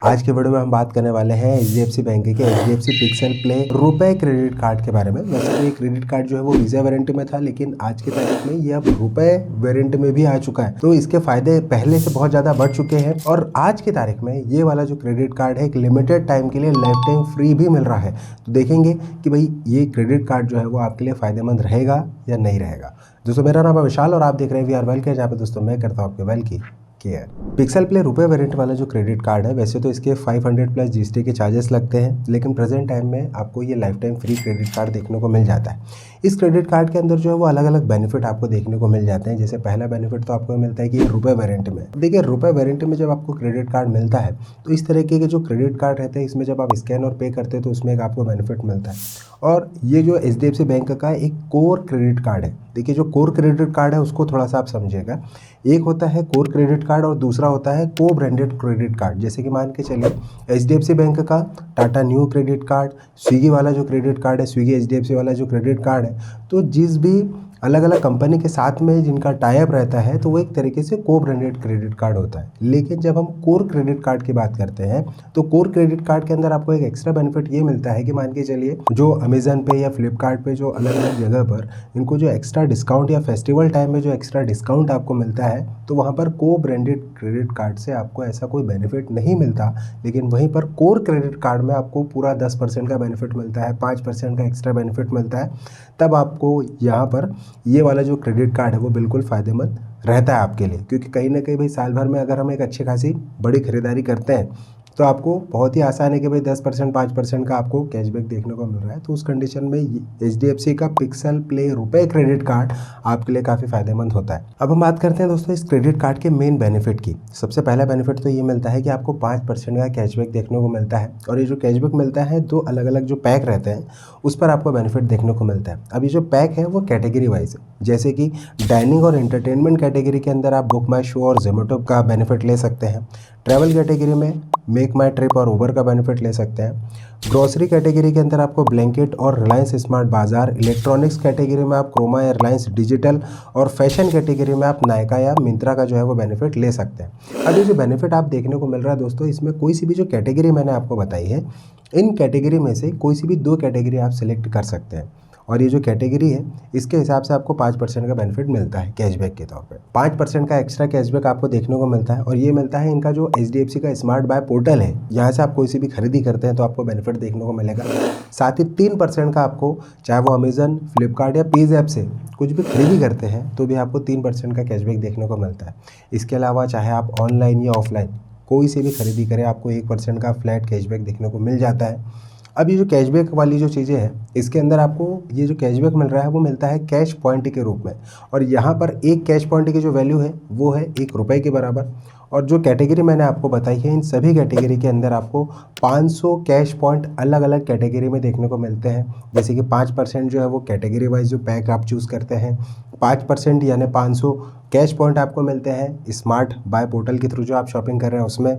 आज के वीडियो में हम बात करने वाले हैं एचडीएफसी बैंक के एचडीएफसी पिक्सल प्ले रुपए क्रेडिट कार्ड के बारे में। वैसे तो ये क्रेडिट कार्ड जो है वो वीजा वेरिएंट में था, लेकिन आज की तारीख में ये अब रुपए वेरिएंट में भी आ चुका है। तो इसके फायदे पहले से बहुत ज्यादा बढ़ चुके हैं और आज की तारीख में ये वाला जो क्रेडिट कार्ड है एक लिमिटेड टाइम के लिए लाइफ टाइम फ्री भी मिल रहा है। तो देखेंगे कि भाई ये क्रेडिट कार्ड जो है वो आपके लिए फायदेमंद रहेगा या नहीं रहेगा। दोस्तों मेरा नाम है विशाल और आप देख रहे हैं वीआर वेल केयर, जहाँ पे दोस्तों मैं करता हूँ आपके वेल की केयर। पिक्सल प्ले रुपए वेरिएंट वाला जो क्रेडिट कार्ड है, वैसे तो इसके 500 प्लस जीएसटी के चार्जेस लगते हैं, लेकिन प्रेजेंट टाइम में आपको ये life time free credit card देखने को मिल जाता है। इस क्रेडिट कार्ड के अंदर जो है वो अलग अलग बेनिफिट आपको देखने को मिल जाते हैं। जैसे पहला बेनिफिट तो आपको मिलता है कि ये रुपए वेरिएंट में, देखिए रुपए वेरिएंट में जब आपको क्रेडिट कार्ड मिलता है तो इस तरीके के जो क्रेडिट कार्ड रहते हैं इसमें जब आप स्कैन और पे करते हैं तो उसमें एक आपको बेनिफिट मिलता है। और ये जो एचडीएफसी बैंक का एक कोर क्रेडिट कार्ड है। देखिए जो कोर क्रेडिट कार्ड है उसको थोड़ा सा आप समझिएगा। एक होता है कोर क्रेडिट कार्ड और दूसरा होता है को ब्रांडेड क्रेडिट कार्ड। जैसे कि मान के चलिए एचडीएफसी बैंक का Tata new credit card, Swiggy वाला जो क्रेडिट कार्ड है, स्विगी एचडीएफसी वाला जो क्रेडिट कार्ड है, तो जिस भी अलग अलग कंपनी के साथ में जिनका टाई अप रहता है तो वो एक तरीके से को ब्रांडेड क्रेडिट कार्ड होता है। लेकिन जब हम कोर क्रेडिट कार्ड की बात करते हैं तो कोर क्रेडिट कार्ड के अंदर आपको एक एक्स्ट्रा बेनिफिट ये मिलता है कि मान के चलिए जो अमेजन पे या फ्लिपकार्ट पे जो अलग अलग जगह पर इनको जो एक्स्ट्रा डिस्काउंट या फेस्टिवल टाइम में जो एक्स्ट्रा डिस्काउंट आपको मिलता है, तो वहाँ पर को ब्रांडेड क्रेडिट कार्ड से आपको ऐसा कोई बेनिफिट नहीं मिलता। लेकिन वहीं पर कोर क्रेडिट कार्ड में आपको पूरा 10% का बेनिफिट मिलता है, 5% का एक्स्ट्रा बेनिफिट मिलता है। तब आपको यहाँ पर ये वाला जो क्रेडिट कार्ड है वो बिल्कुल फ़ायदेमंद रहता है आपके लिए, क्योंकि कहीं ना कहीं भाई साल भर में अगर हम एक अच्छी खासी बड़ी खरीदारी करते हैं तो आपको बहुत ही आसान है कि भाई 10% 5% का आपको कैशबैक देखने को मिल रहा है। तो उस कंडीशन में एचडीएफसी का पिक्सल प्ले रुपए क्रेडिट कार्ड आपके लिए काफ़ी फायदेमंद होता है। अब हम बात करते हैं दोस्तों इस क्रेडिट कार्ड के मेन बेनिफिट की। सबसे पहला बेनिफिट तो ये मिलता है कि आपको 5% का कैशबैक देखने को मिलता है। और ये जो कैशबैक मिलता है दो अलग अलग जो पैक रहते हैं उस पर आपको बेनिफिट देखने को मिलता है। अब ये जो पैक है वो कैटेगरी वाइज है। जैसे कि डाइनिंग और एंटरटेनमेंट कैटेगरी के अंदर आप बुक माई शो और जोमेटो का बेनिफिट ले सकते हैं। ट्रैवल कैटेगरी में मेक माई ट्रिप और उबर का बेनिफिट ले सकते हैं। ग्रोसरी कैटेगरी के अंदर आपको ब्लैंकेट और रिलायंस स्मार्ट बाजार। इलेक्ट्रॉनिक्स कैटेगरी में आप क्रोमा या रिलायंस डिजिटल। और फैशन कैटेगरी में आप नायका या मिंत्रा का जो है वो बेनिफिट ले सकते हैं। अब ये जो बेनिफिट आप देखने को मिल रहा है दोस्तों, इसमें कोई सी भी जो कैटेगरी मैंने आपको बताई है, इन कैटेगरी में से कोई सी भी दो कैटेगरी आप सिलेक्ट कर सकते हैं। और ये जो कैटेगरी है इसके हिसाब से आपको 5% का बेनिफिट मिलता है कैशबैक के तौर पे। 5% का एक्स्ट्रा कैशबैक आपको देखने को मिलता है। और ये मिलता है इनका जो एचडीएफसी का स्मार्ट बाय पोर्टल है, यहाँ से आप कोई सी भी खरीदी करते हैं तो आपको बेनिफिट देखने को मिलेगा। साथ ही 3% का आपको, चाहे वो अमेजन, फ्लिपकार्ट या पेज ऐप से कुछ भी खरीदी करते हैं तो भी आपको 3% का कैशबैक देखने को मिलता है। इसके अलावा चाहे आप ऑनलाइन या ऑफलाइन कोई सी भी खरीदी करें आपको 1% का फ्लैट कैशबैक देखने को मिल जाता है। अब ये जो कैशबैक वाली जो चीज़ें हैं इसके अंदर आपको ये जो कैशबैक मिल रहा है वो मिलता है कैश पॉइंट के रूप में। और यहाँ पर एक कैश पॉइंट की जो वैल्यू है वो है ₹1 के बराबर। और जो कैटेगरी मैंने आपको बताई है इन सभी कैटेगरी के अंदर आपको 500 कैश पॉइंट अलग अलग कैटेगरी में देखने को मिलते हैं। जैसे कि 5% जो है वो कैटेगरी वाइज जो पैक आप चूज़ करते हैं, 5% यानी 500 कैश पॉइंट आपको मिलते हैं स्मार्ट बाय पोर्टल के थ्रू जो आप शॉपिंग कर रहे हैं उसमें।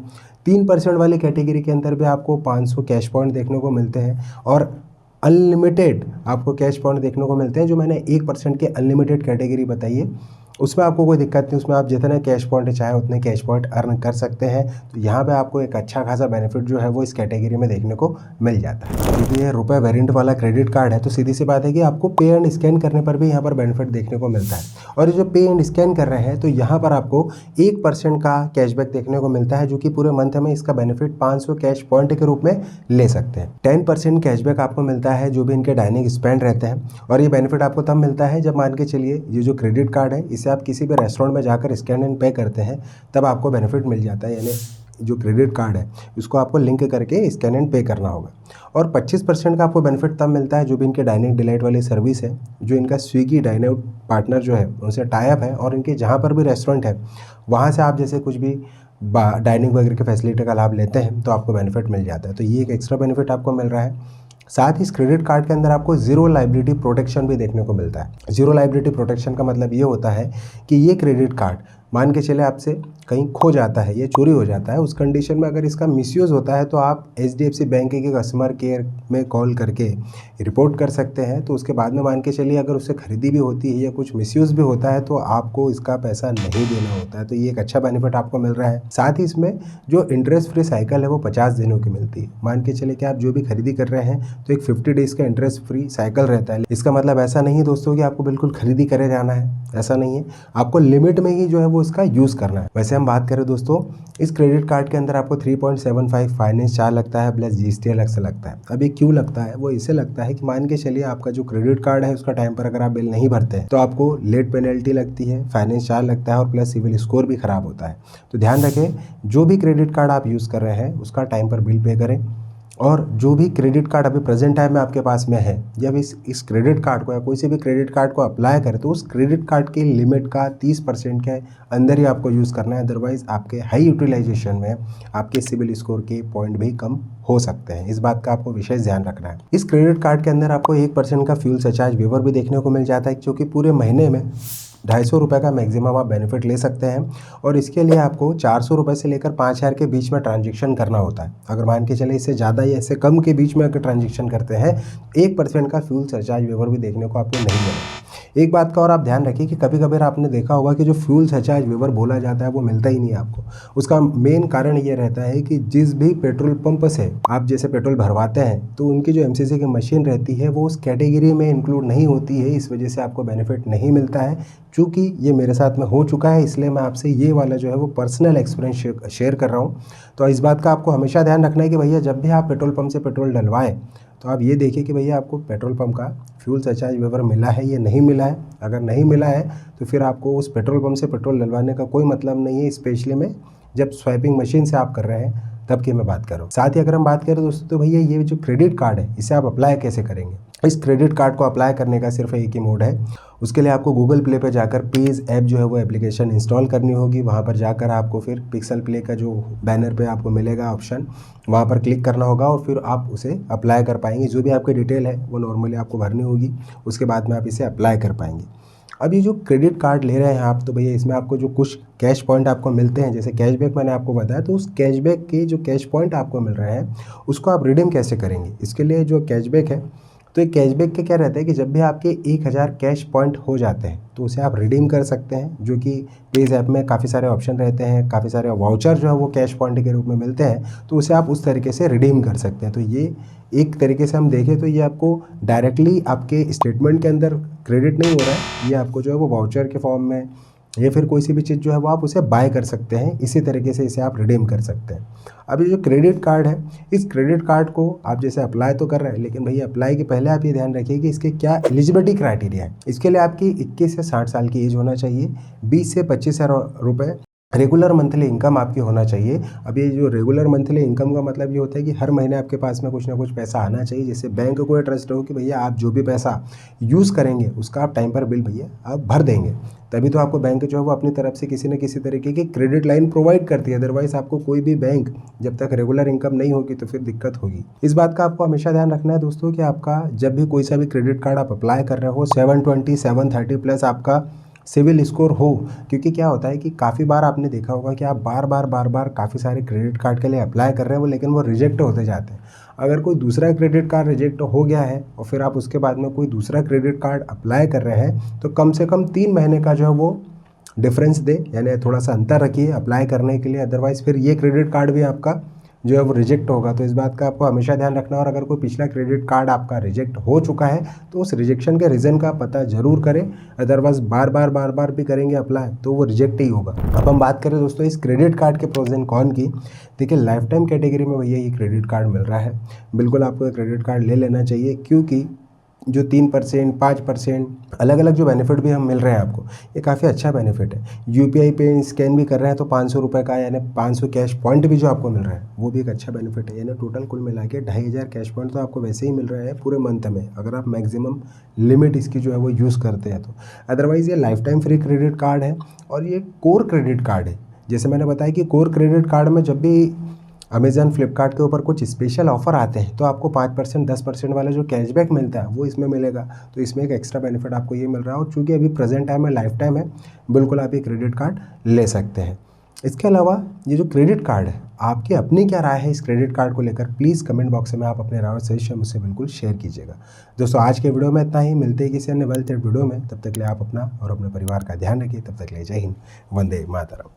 3% वाली कैटेगरी के अंदर भी आपको 500 कैश पॉइंट देखने को मिलते हैं। और अनलिमिटेड आपको कैश पॉइंट देखने को मिलते हैं। जो मैंने 1% के अनलिमिटेड कैटेगरी बताई है उसमें आपको कोई दिक्कत नहीं, उसमें आप जितने कैश पॉइंट चाहे उतने कैश पॉइंट अर्न कर सकते हैं। तो यहाँ पे आपको एक अच्छा खासा बेनिफिट जो है वो इस कैटेगरी में देखने को मिल जाता है। क्योंकि ये रुपए वेरिएंट वाला क्रेडिट कार्ड है तो सीधी सी बात है कि आपको पे एंड स्कैन करने पर भी यहाँ पर बेनिफिट देखने को मिलता है। और ये जो पे एंड स्कैन कर रहे हैं तो यहाँ पर आपको 1% का कैशबैक देखने को मिलता है, जो कि पूरे मंथ में इसका बेनिफिट 500 कैश पॉइंट के रूप में ले सकते हैं। 10% कैशबैक आपको मिलता है जो भी इनके डाइनिंग स्पेंड रहते हैं। और ये बेनिफिट आपको तब मिलता है जब मान के चलिए ये जो क्रेडिट कार्ड है इसे आप किसी भी रेस्टोरेंट में जाकर स्कैन एंड पे करते हैं तब आपको बेनिफिट मिल जाता है। यानी जो क्रेडिट कार्ड है इसको आपको लिंक करके स्कैन एंड पे करना होगा। और 25% का आपको बेनिफिट तब मिलता है जो भी इनके डाइनिंग डिलाइट वाली सर्विस है, जो इनका स्विगी डाइनिंग पार्टनर जो है उनसे टाई अप है। और इनके जहाँ पर भी रेस्टोरेंट है वहाँ से आप जैसे कुछ भी डाइनिंग वगैरह के फैसिलिटी का लाभ लेते हैं तो आपको बेनिफिट मिल जाता है। तो ये एक एक्स्ट्रा बेनिफिट आपको मिल रहा है। साथ ही इस क्रेडिट कार्ड के अंदर आपको जीरो लायबिलिटी प्रोटेक्शन भी देखने को मिलता है। जीरो लायबिलिटी प्रोटेक्शन का मतलब ये होता है कि ये क्रेडिट कार्ड मान के चले आपसे कहीं खो जाता है या चोरी हो जाता है, उस कंडीशन में अगर इसका मिसयूज़ होता है तो आप HDFC बैंक के कस्टमर केयर में कॉल करके रिपोर्ट कर सकते हैं। तो उसके बाद में मान के चलिए अगर उससे खरीदी भी होती है या कुछ मिसयूज़ भी होता है तो आपको इसका पैसा नहीं देना होता है। तो ये एक अच्छा बेनिफिट आपको मिल रहा है। साथ ही इसमें जो इंटरेस्ट फ्री साइकिल है वो 50 दिनों की मिलती है। मान के चलिए कि आप जो भी खरीदी कर रहे हैं तो एक 50 डेज़ का इंटरेस्ट फ्री साइकिल रहता है। इसका मतलब ऐसा नहीं है दोस्तों कि आपको बिल्कुल खरीदी करे जाना है, ऐसा नहीं है। आपको लिमिट में ही जो है वो इसका यूज़ करना है। वैसे हम बात करें दोस्तों, इस क्रेडिट कार्ड के अंदर आपको 3.75 फाइनेंस चार्ज लगता है प्लस GST अलग से लगता है। अब ये क्यों लगता है? वो इससे लगता है कि मान के चलिए आपका जो क्रेडिट कार्ड है उसका टाइम पर अगर आप बिल नहीं भरते हैं तो आपको लेट पेनल्टी लगती है, फाइनेंस चार्ज लगता है और प्लस सिविल स्कोर भी खराब होता है। तो ध्यान रखें, जो भी क्रेडिट कार्ड आप यूज़ कर रहे हैं उसका टाइम पर बिल पे करें। और जो भी क्रेडिट कार्ड अभी प्रेजेंट टाइम में आपके पास में है, जब इस क्रेडिट कार्ड को या कोई से भी क्रेडिट कार्ड को अप्लाई करें तो उस क्रेडिट कार्ड की लिमिट का 30% के अंदर ही आपको यूज़ करना है। अदरवाइज़ आपके हाई यूटिलाइजेशन में आपके सिविल स्कोर के पॉइंट भी कम हो सकते हैं। इस बात का आपको विशेष ध्यान रखना है। इस क्रेडिट कार्ड के अंदर आपको 1% का फ्यूल सरचार्ज वेवर भी देखने को मिल जाता है, क्योंकि पूरे महीने में 250 रुपये का मैक्सिमम आप बेनिफिट ले सकते हैं। और इसके लिए आपको 400 रुपये से लेकर 5000 के बीच में ट्रांजेक्शन करना होता है। अगर मान के चले इससे ज़्यादा या इससे कम के बीच में अगर ट्रांजेक्शन करते हैं 1% का फ्यूल सरचार्ज वेवर भी देखने को आपको नहीं मिलेगा। एक बात का और आप ध्यान रखिए कि कभी कभी आपने देखा होगा कि जो फ्यूल सरचार्ज वेवर बोला जाता है वो मिलता ही नहीं है आपको। उसका मेन कारण ये रहता है कि जिस भी पेट्रोल पंप से आप जैसे पेट्रोल भरवाते हैं तो उनकी जो MCC की मशीन रहती है वो उस कैटेगरी में इंक्लूड नहीं होती है। इस वजह से आपको बेनिफिट नहीं मिलता है। चूँकि ये मेरे साथ में हो चुका है इसलिए मैं आपसे ये वाला जो है वो पर्सनल एक्सपीरियंस शेयर कर रहा हूँ। तो इस बात का आपको हमेशा ध्यान रखना है कि भैया जब भी आप पेट्रोल पंप से पेट्रोल डलवाएं तो आप ये देखिए कि भैया आपको पेट्रोल पंप का फ्यूल सरचार्ज वेवर मिला है या नहीं मिला है। अगर नहीं मिला है तो फिर आपको उस पेट्रोल पंप से पेट्रोल डलवाने का कोई मतलब नहीं है, स्पेशली में जब स्वाइपिंग मशीन से आप कर रहे हैं तब की मैं बात कर रहा हूँ। साथ ही अगर हम बात करें दोस्तों तो भैया ये जो क्रेडिट कार्ड है इसे आप अप्लाई कैसे करेंगे? इस क्रेडिट कार्ड को अप्लाई करने का सिर्फ एक ही मोड है। उसके लिए आपको गूगल प्ले पे जाकर पेज ऐप जो है वो एप्लीकेशन इंस्टॉल करनी होगी। वहाँ पर जाकर आपको फिर पिक्सल प्ले का जो बैनर पे आपको मिलेगा ऑप्शन, वहाँ पर क्लिक करना होगा और फिर आप उसे अप्लाई कर पाएंगे। जो भी आपकी डिटेल है वो नॉर्मली आपको भरनी होगी, उसके बाद में आप इसे अप्लाई कर पाएंगे। अब ये जो क्रेडिट कार्ड ले रहे हैं आप तो भैया इसमें आपको जो कुछ कैश पॉइंट आपको मिलते हैं, जैसे कैशबैक मैंने आपको बताया, तो उस कैशबैक के जो कैश पॉइंट आपको मिल रहे हैं उसको आप रिडीम कैसे करेंगे? इसके लिए जो कैशबैक है तो एक कैशबैक के क्या रहता है कि जब भी आपके 1000 कैश पॉइंट हो जाते हैं तो उसे आप रिडीम कर सकते हैं, जो कि पेज ऐप में काफ़ी सारे ऑप्शन रहते हैं, काफ़ी सारे वाउचर जो है वो कैश पॉइंट के रूप में मिलते हैं, तो उसे आप उस तरीके से रिडीम कर सकते हैं। तो ये एक तरीके से हम देखें तो ये आपको डायरेक्टली आपके स्टेटमेंट के अंदर क्रेडिट नहीं हो रहा है, ये आपको जो है वो वाउचर के फॉर्म में या फिर कोई सी भी चीज़ जो है वो आप उसे बाय कर सकते हैं। इसी तरीके से इसे आप रिडीम कर सकते हैं। अब ये जो क्रेडिट कार्ड है, इस क्रेडिट कार्ड को आप जैसे अप्लाई तो कर रहे हैं, लेकिन भैया अप्लाई के पहले आप ये ध्यान रखिए कि इसके क्या एलिजिबिलिटी क्राइटेरिया है। इसके लिए आपकी 21 से 60 साल की एज होना चाहिए, 20 से 25,000 रुपये रेगुलर मंथली इनकम आपकी होना चाहिए। अब ये जो रेगुलर मंथली इनकम का मतलब ये होता है कि हर महीने आपके पास में कुछ ना कुछ पैसा आना चाहिए, जिससे बैंक को ये ट्रस्ट हो कि भैया आप जो भी पैसा यूज़ करेंगे उसका आप टाइम पर बिल भैया आप भर देंगे। तभी तो आपको बैंक जो है वो अपनी तरफ से किसी न किसी तरीके की क्रेडिट लाइन प्रोवाइड करती है। अदरवाइज़ आपको कोई भी बैंक जब तक रेगुलर इनकम नहीं होगी तो फिर दिक्कत होगी। इस बात का आपको हमेशा ध्यान रखना है दोस्तों कि आपका जब भी कोई सा भी क्रेडिट कार्ड आप अप्लाई कर रहे हो 720 730 प्लस आपका सिविल स्कोर हो। क्योंकि क्या होता है कि काफ़ी बार आपने देखा होगा कि आप बार बार काफ़ी सारे क्रेडिट कार्ड के लिए अप्लाई कर रहे हो, लेकिन वो रिजेक्ट होते जाते हैं। अगर कोई दूसरा क्रेडिट कार्ड रिजेक्ट हो गया है और फिर आप उसके बाद में कोई दूसरा क्रेडिट कार्ड अप्लाई कर रहे हैं तो कम से कम 3 महीने का जो है वो डिफरेंस दे, यानी थोड़ा सा अंतर रखिए अप्लाई करने के लिए। अदरवाइज़ फिर ये क्रेडिट कार्ड भी आपका जो है वो रिजेक्ट होगा। तो इस बात का आपको हमेशा ध्यान रखना। और अगर कोई पिछला क्रेडिट कार्ड आपका रिजेक्ट हो चुका है तो उस रिजेक्शन के रीज़न का पता ज़रूर करें। अदरवाइज़ बार बार भी करेंगे अप्लाई तो वो रिजेक्ट ही होगा। अब हम बात करें दोस्तों इस क्रेडिट कार्ड के प्रोज एंड कॉन की। देखिए लाइफ टाइम कैटेगरी में भैया ये क्रेडिट कार्ड मिल रहा है, बिल्कुल आपको क्रेडिट कार्ड ले लेना चाहिए, क्योंकि जो 3% 5% अलग अलग जो बेनिफिट भी हम मिल रहे हैं आपको, ये काफ़ी अच्छा बेनिफिट है। UPI पे स्कैन भी कर रहे हैं तो 500 रुपये का यानी 500 कैश पॉइंट भी जो आपको मिल रहा है वो भी एक अच्छा बेनिफिट है। यानी टोटल कुल मिला के 2500 कैश पॉइंट तो आपको वैसे ही मिल रहा है पूरे मंथ में, अगर आप मैक्सिमम लिमिट इसकी जो है वो यूज़ करते हैं तो। अदरवाइज़ ये life time free credit card है और ये कोर क्रेडिट कार्ड है। जैसे मैंने बताया कि कोर क्रेडिट कार्ड में जब भी अमेज़न फ्लिपकार्ट के ऊपर कुछ स्पेशल ऑफर आते हैं तो आपको 5% 10% वाला जो कैशबैक मिलता है वो इसमें मिलेगा। तो इसमें एक एक्स्ट्रा बेनिफिट आपको ये मिल रहा है। और चूँकि अभी प्रेजेंट टाइम है, लाइफ टाइम है, बिल्कुल आप ये क्रेडिट कार्ड ले सकते हैं। इसके अलावा ये जो क्रेडिट कार्ड है, आपकी अपनी क्या राय है इस क्रेडिट कार्ड को लेकर, प्लीज़ कमेंट बॉक्स में आप अपने राय और सजेशन मुझसे बिल्कुल शेयर कीजिएगा। दोस्तों आज के वीडियो में इतना ही, मिलते हैं किसी अन्य वेल थॉट वीडियो में। तब तक के लिए आप अपना और अपने परिवार का ध्यान रखिए। तब तक के लिए जय हिंद, वंदे मातरम।